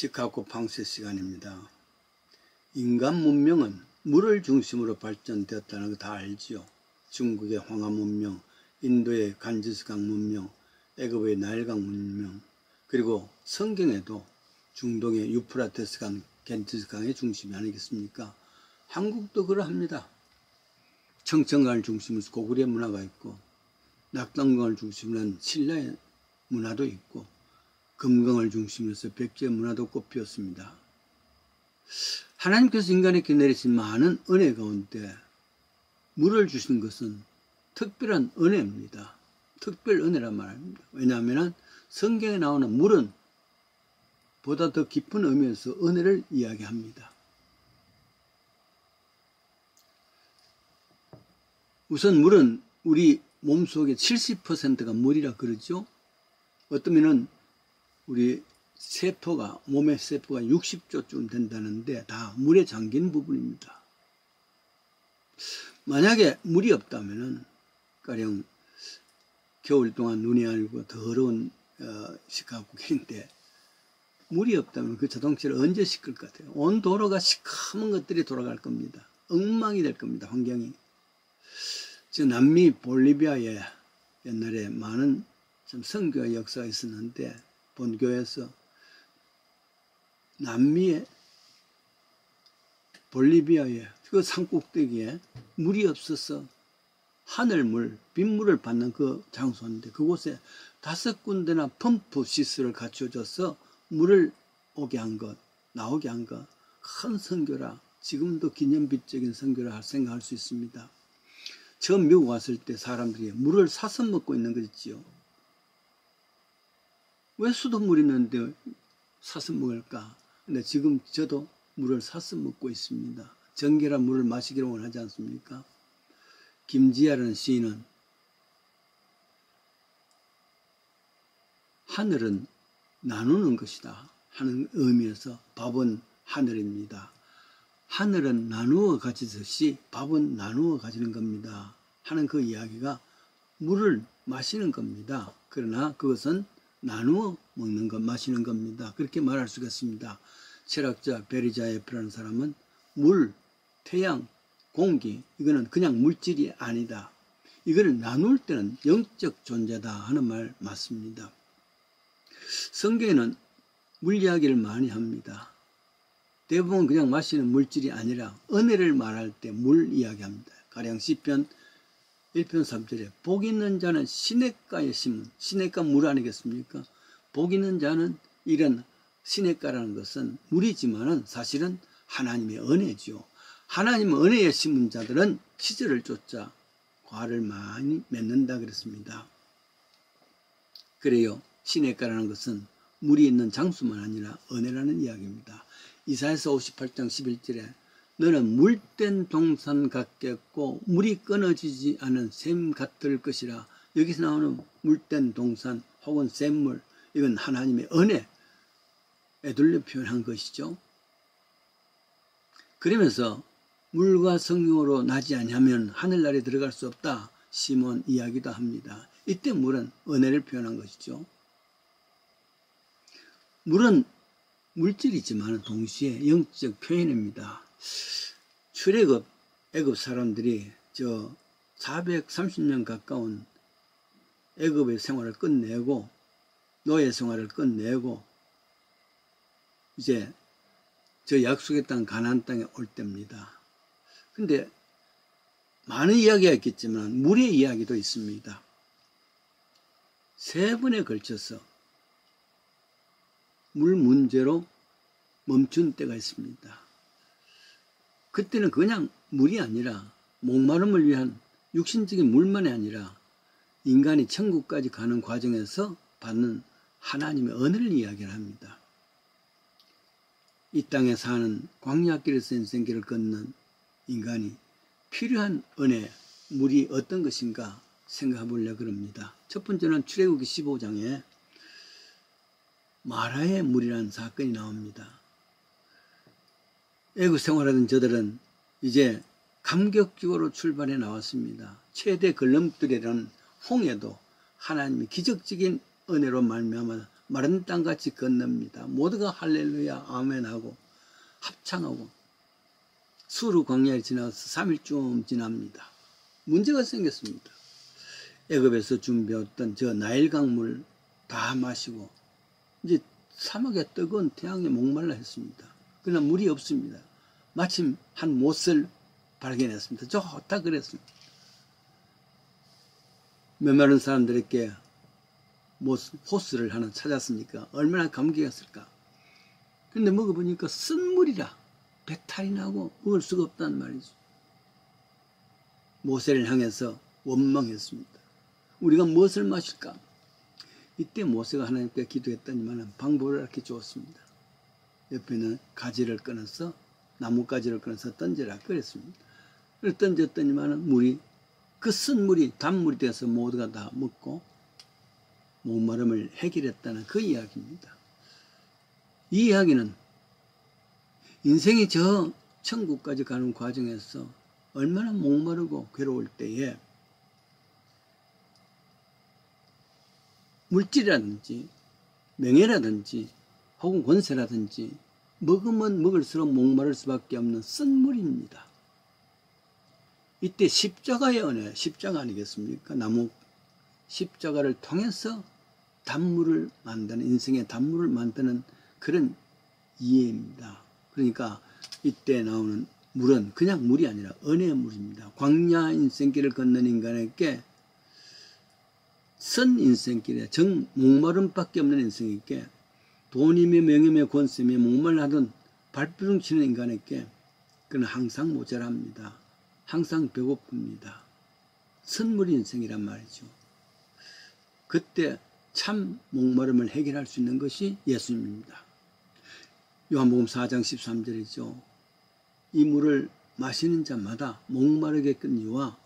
시카고 방세 시간입니다. 인간 문명은 물을 중심으로 발전되었다는 거 다 알지요. 중국의 황하 문명, 인도의 간지스강 문명, 애굽의 나일강 문명, 그리고 성경에도 중동의 유프라테스강, 겐지스강의 중심이 아니겠습니까? 한국도 그러합니다. 청천강을 중심으로 고구려 문화가 있고, 낙동강을 중심으로 한 신라의 문화도 있고, 금강을 중심으로 해서 백제 문화도 꽃피웠습니다. 하나님께서 인간에게 내리신 많은 은혜 가운데 물을 주신 것은 특별한 은혜입니다. 특별 은혜란 말입니다. 왜냐하면 성경에 나오는 물은 보다 더 깊은 의미에서 은혜를 이야기합니다. 우선 물은 우리 몸속의 70%가 물이라 그러죠. 어떠면은 우리 세포가, 몸의 세포가 60조쯤 된다는데 다 물에 잠긴 부분입니다. 만약에 물이 없다면은 가령 겨울 동안 눈이 알고 더러운 시카고인데 물이 없다면 그 자동차를 언제 씻을 것 같아요? 온 도로가 시커먼 것들이 돌아갈 겁니다. 엉망이 될 겁니다. 환경이. 저 남미 볼리비아에 옛날에 많은 좀 선교의 역사가 있었는데 본교에서 남미의 볼리비아의 그 산꼭대기에 물이 없어서 하늘물, 빗물을 받는 그 장소인데 그곳에 5군데나 펌프 시설을 갖춰줘서 물을 오게 한 것, 나오게 한 것, 큰 선교라, 지금도 기념비적인 선교라 생각할 수 있습니다. 처음 미국 왔을 때 사람들이 물을 사서 먹고 있는 거 있지요. 왜 수돗물 있는데 사서 먹을까? 근데 지금 저도 물을 사서 먹고 있습니다. 정결한 물을 마시기를 원하지 않습니까? 김지아라는 시인은 하늘은 나누는 것이다 하는 의미에서 밥은 하늘입니다. 하늘은 나누어 가지듯이 밥은 나누어 가지는 겁니다 하는 그 이야기가 물을 마시는 겁니다. 그러나 그것은 나누어 먹는 것, 마시는 겁니다. 그렇게 말할 수가 있습니다. 철학자 베리자예프라는 사람은 물, 태양, 공기, 이거는 그냥 물질이 아니다. 이거를 나눌 때는 영적 존재다 하는 말 맞습니다. 성경에는 물 이야기를 많이 합니다. 대부분 그냥 마시는 물질이 아니라 은혜를 말할 때 물 이야기합니다. 가령 시편 1편 3절에 복 있는 자는 시냇가에 심은, 시냇가 물 아니겠습니까? 복 있는 자는, 이런 시냇가라는 것은 물이지만은 사실은 하나님의 은혜죠. 하나님의 은혜에 심은 자들은 시절을 쫓아 과를 많이 맺는다 그랬습니다. 그래요. 시냇가라는 것은 물이 있는 장소만 아니라 은혜라는 이야기입니다. 이사야서 58장 11절에 너는 물된 동산 같겠고 물이 끊어지지 않은 샘 같을 것이라. 여기서 나오는 물된 동산 혹은 샘물, 이건 하나님의 은혜, 에둘레 표현한 것이죠. 그러면서 물과 성령으로 나지 아니하면 하늘나라에 들어갈 수 없다, 시몬 이야기도 합니다. 이때 물은 은혜를 표현한 것이죠. 물은 물질이지만 동시에 영적 표현입니다. 출애굽, 애굽 사람들이 저 430년 가까운 애굽의 생활을 끝내고 노예 생활을 끝내고 이제 저 약속의 땅 가나안 땅에 올 때입니다. 근데 많은 이야기가 있겠지만 물의 이야기도 있습니다. 3번에 걸쳐서 물 문제로 멈춘 때가 있습니다. 그때는 그냥 물이 아니라 목마름을 위한 육신적인 물만이 아니라 인간이 천국까지 가는 과정에서 받는 하나님의 은혜를 이야기를 합니다. 이 땅에 사는 광야길에서 인생길을 걷는 인간이 필요한 은혜, 물이 어떤 것인가 생각해 보려고 합니다. 첫 번째는 출애굽기 15장에 마라의 물이라는 사건이 나옵니다. 애굽 생활하던 저들은 이제 감격적으로 출발해 나왔습니다. 최대 걸림돌이라는 홍해도 하나님의 기적적인 은혜로 말미암아 마른 땅같이 건넙니다. 모두가 할렐루야 아멘하고 합창하고 수르 광야에 지나서 3일쯤 지납니다. 문제가 생겼습니다. 애굽에서 준비했던 저 나일 강물 다 마시고 이제 사막의 뜨거운 태양에 목말라 했습니다. 그러나 물이 없습니다. 마침 한 못을 발견했습니다. 좋다 그랬습니다. 메마른 사람들에게 호스를 하나 찾았으니까 얼마나 감격했을까. 근데 먹어보니까 쓴 물이라 배탈이 나고 먹을 수가 없단 말이죠. 모세를 향해서 원망했습니다. 우리가 무엇을 마실까? 이때 모세가 하나님께 기도했더니만 방법을 이렇게 주었습니다. 옆에는 가지를 끊어서 나뭇가지를 끊어서 던져라 그랬습니다. 그걸 던졌더니만 물이 그 쓴 물이 단물이 돼서 모두가 다 먹고 목마름을 해결했다는 그 이야기입니다. 이 이야기는 인생이 저 천국까지 가는 과정에서 얼마나 목마르고 괴로울 때에 물질이라든지 명예라든지 혹은 권세라든지 먹으면 먹을수록 목마를 수밖에 없는 쓴 물입니다. 이때 십자가의 은혜, 십자가 아니겠습니까? 나무 십자가를 통해서 단물을 만드는, 인생의 단물을 만드는 그런 이해입니다. 그러니까 이때 나오는 물은 그냥 물이 아니라 은혜의 물입니다. 광야 인생길을 걷는 인간에게 선 인생길에 정 목마름밖에 없는 인생에게 돈이며 명예며 권세며 목말라던 발버둥 치는 인간에게 그는 항상 모자랍니다. 항상 배고픕니다. 선물 인생이란 말이죠. 그때 참 목마름을 해결할 수 있는 것이 예수님입니다. 요한복음 4장 13절이죠. 이 물을 마시는 자마다 목마르겠거니와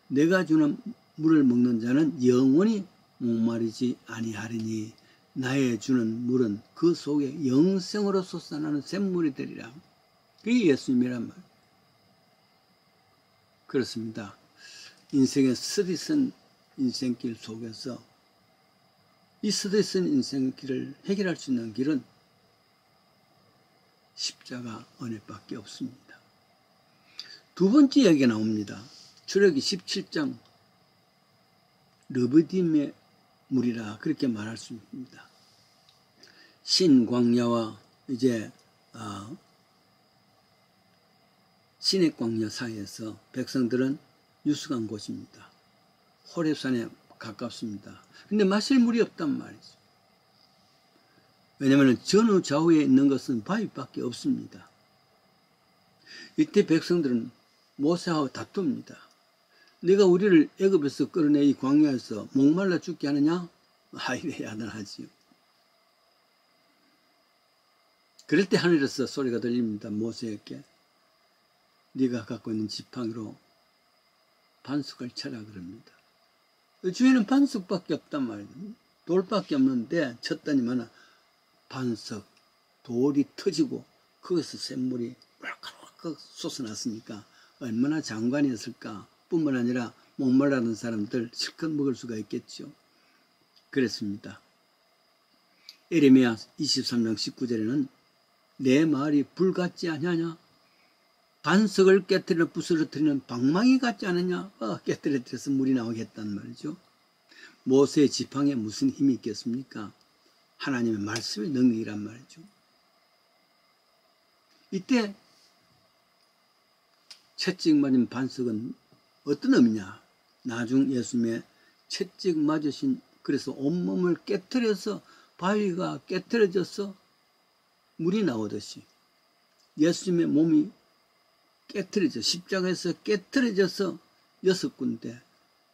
내가 주는 물을 먹는 자는 영원히 목마르지 아니하리니 나의 주는 물은 그 속에 영생으로 솟아나는 샘물이 되리라. 그게 예수님이란 말. 그렇습니다. 인생의 스디슨 인생길 속에서 이 스디슨 인생길을 해결할 수 있는 길은 십자가 은혜밖에 없습니다. 두 번째 이야기가 나옵니다. 출애굽기 17장 르비딤의 물이라 그렇게 말할 수 있습니다. 신광야와 이제 시내 광야 사이에서 백성들은 유숙한 곳입니다. 호렙산에 가깝습니다. 근데 마실 물이 없단 말이죠. 왜냐하면 전후 좌우에 있는 것은 바위밖에 없습니다. 이때 백성들은 모세하고 다툽니다. 네가 우리를 애굽에서 끌어내 이 광야에서 목말라 죽게 하느냐? 이래 야단하지요. 그럴 때 하늘에서 소리가 들립니다. 모세에게 네가 갖고 있는 지팡이로 반석을 쳐라 그럽니다. 주위에는 반석밖에 없단 말이에요. 돌밖에 없는데 쳤더니만 반석, 돌이 터지고 거기서 샘물이 왈칵왈칵 솟아났으니까 얼마나 장관이었을까. 뿐만 아니라 목말라던 사람들 실컷 먹을 수가 있겠죠. 그랬습니다. 에레미야 23장 19절에는 내 말이 불 같지 않느냐? 반석을 깨뜨려 부스러뜨리는 방망이 같지 않느냐? 깨뜨려서 물이 나오겠단 말이죠. 모세의 지팡이에 무슨 힘이 있겠습니까? 하나님의 말씀의 능력이란 말이죠. 이때 채찍 맞은 반석은 어떤 의미냐? 나중 예수님의 채찍 맞으신 그래서 온몸을 깨뜨려서 바위가 깨뜨려져서 물이 나오듯이 예수님의 몸이 깨뜨려져 십자가에서 깨뜨려져서 6군데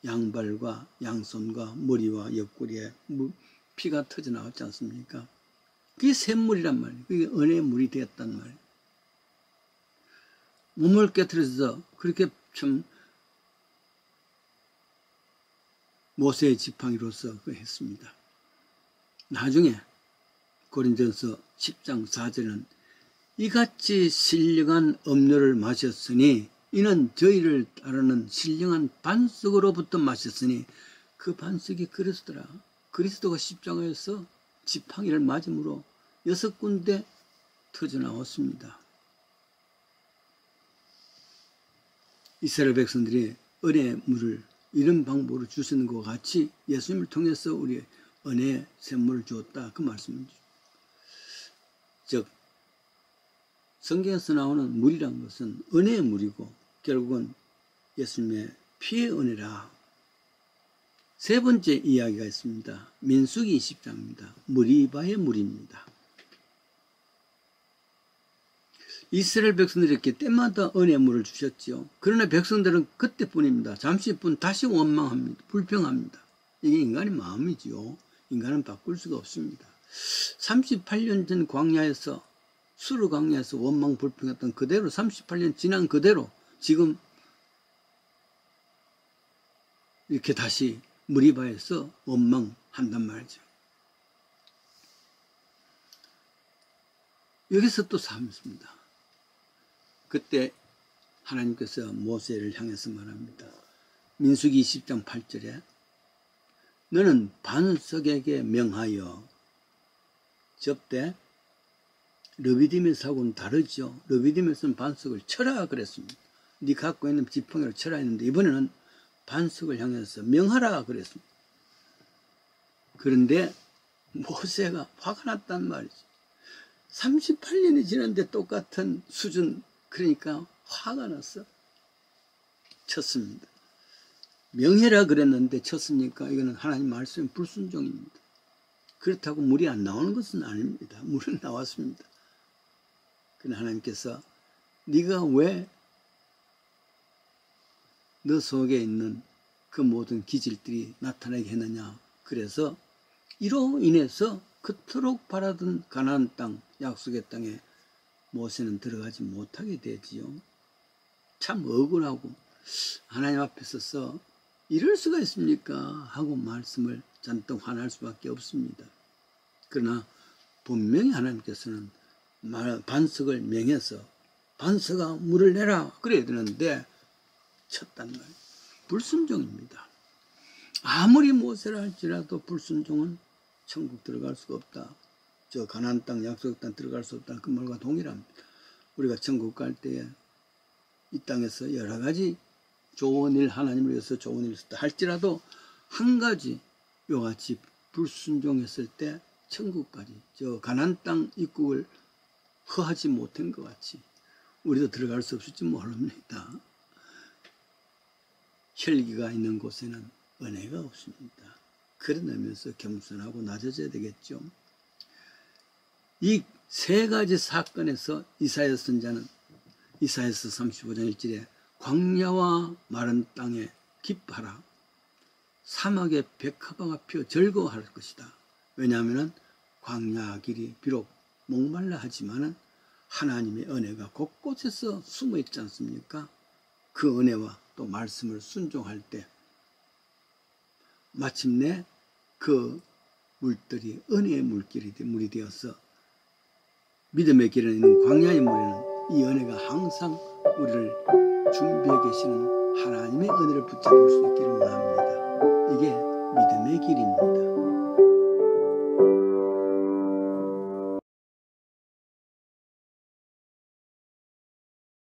양발과 양손과 머리와 옆구리에 피가 터져 나왔지 않습니까? 그게 샘물이란 말이에요. 그게 은혜의 물이 되었단 말이에요. 몸을 깨뜨려서 그렇게 참 모세의 지팡이로서 했습니다. 나중에 고린도전서 10장 4절은 이같이 신령한 음료를 마셨으니 이는 저희를 따르는 신령한 반석으로부터 마셨으니 그 반석이 그리스도라. 그리스도가 십자가에서 지팡이를 맞음으로 6군데 터져 나왔습니다. 이스라엘 백성들이 은혜의 물을 이런 방법으로 주시는 것 같이 예수님을 통해서 우리 은혜의 샘물을 주었다. 그 말씀이죠. 즉 성경에서 나오는 물이란 것은 은혜의 물이고 결국은 예수님의 피의 은혜라. 세 번째 이야기가 있습니다. 민수기 20장입니다. 무리바의 물입니다. 이스라엘 백성들에게 때마다 은혜의 물을 주셨지요. 그러나 백성들은 그때뿐입니다. 잠시뿐 다시 원망합니다. 불평합니다. 이게 인간의 마음이지요. 인간은 바꿀 수가 없습니다. 38년 전 광야에서 수르 광야에서 원망 불평했던 그대로 38년 지난 그대로 지금 이렇게 다시 무리바에서 원망한단 말이죠. 여기서 또 삼습니다. 그때 하나님께서 모세를 향해서 말합니다. 민수기 20장 8절에 너는 반석에게 명하여 접대. 르비딤에서하고는 다르죠. 르비딤에서는 반석을 쳐라 그랬습니다. 네 갖고 있는 지팡이를 쳐라 했는데 이번에는 반석을 향해서 명하라 그랬습니다. 그런데 모세가 화가 났단 말이죠. 38년이 지났는데 똑같은 수준, 그러니까 화가 났어. 쳤습니다. 명해라 그랬는데 쳤으니까 이거는 하나님 말씀의 불순종입니다. 그렇다고 물이 안 나오는 것은 아닙니다. 물은 나왔습니다. 그러나 하나님께서 네가 왜 너 속에 있는 그 모든 기질들이 나타나게 했느냐. 그래서 이로 인해서 그토록 바라던 가나안 땅, 약속의 땅에 모세는 들어가지 못하게 되지요. 참 억울하고 하나님 앞에 서서 이럴 수가 있습니까? 하고 말씀을 잔뜩 화날 수밖에 없습니다. 그러나 분명히 하나님께서는 반석을 명해서 반석아 물을 내라 그래야 되는데 쳤단 말이에요. 불순종입니다. 아무리 모세라 할지라도 불순종은 천국 들어갈 수가 없다. 저 가나안 땅, 약속의 땅 들어갈 수 없다는 그 말과 동일합니다. 우리가 천국 갈 때에 이 땅에서 여러 가지 좋은 일, 하나님을 위해서 좋은 일을 했다 할지라도 한 가지 요같이 불순종했을 때 천국까지 저 가나안 땅 입국을 허하지 못한 것 같이 우리도 들어갈 수 없을지 모릅니다. 혈기가 있는 곳에는 은혜가 없습니다. 그런 의미에서 겸손하고 낮아져야 되겠죠. 이 세 가지 사건에서 이사야 선자는 이사야서 35장 1절에 광야와 마른 땅에 기뻐하라. 사막에 백합화가 피어 즐거워할 것이다. 왜냐하면 광야 길이 비록 목말라 하지만 하나님의 은혜가 곳곳에서 숨어 있지 않습니까? 그 은혜와 또 말씀을 순종할 때 마침내 그 물들이 은혜의 물이 되어서 믿음의 길에 있는 광야의 물에는 이 은혜가 항상 우리를 준비해 계시는 하나님의 은혜를 붙잡을 수 있기를 원합니다. 이게 믿음의 길입니다.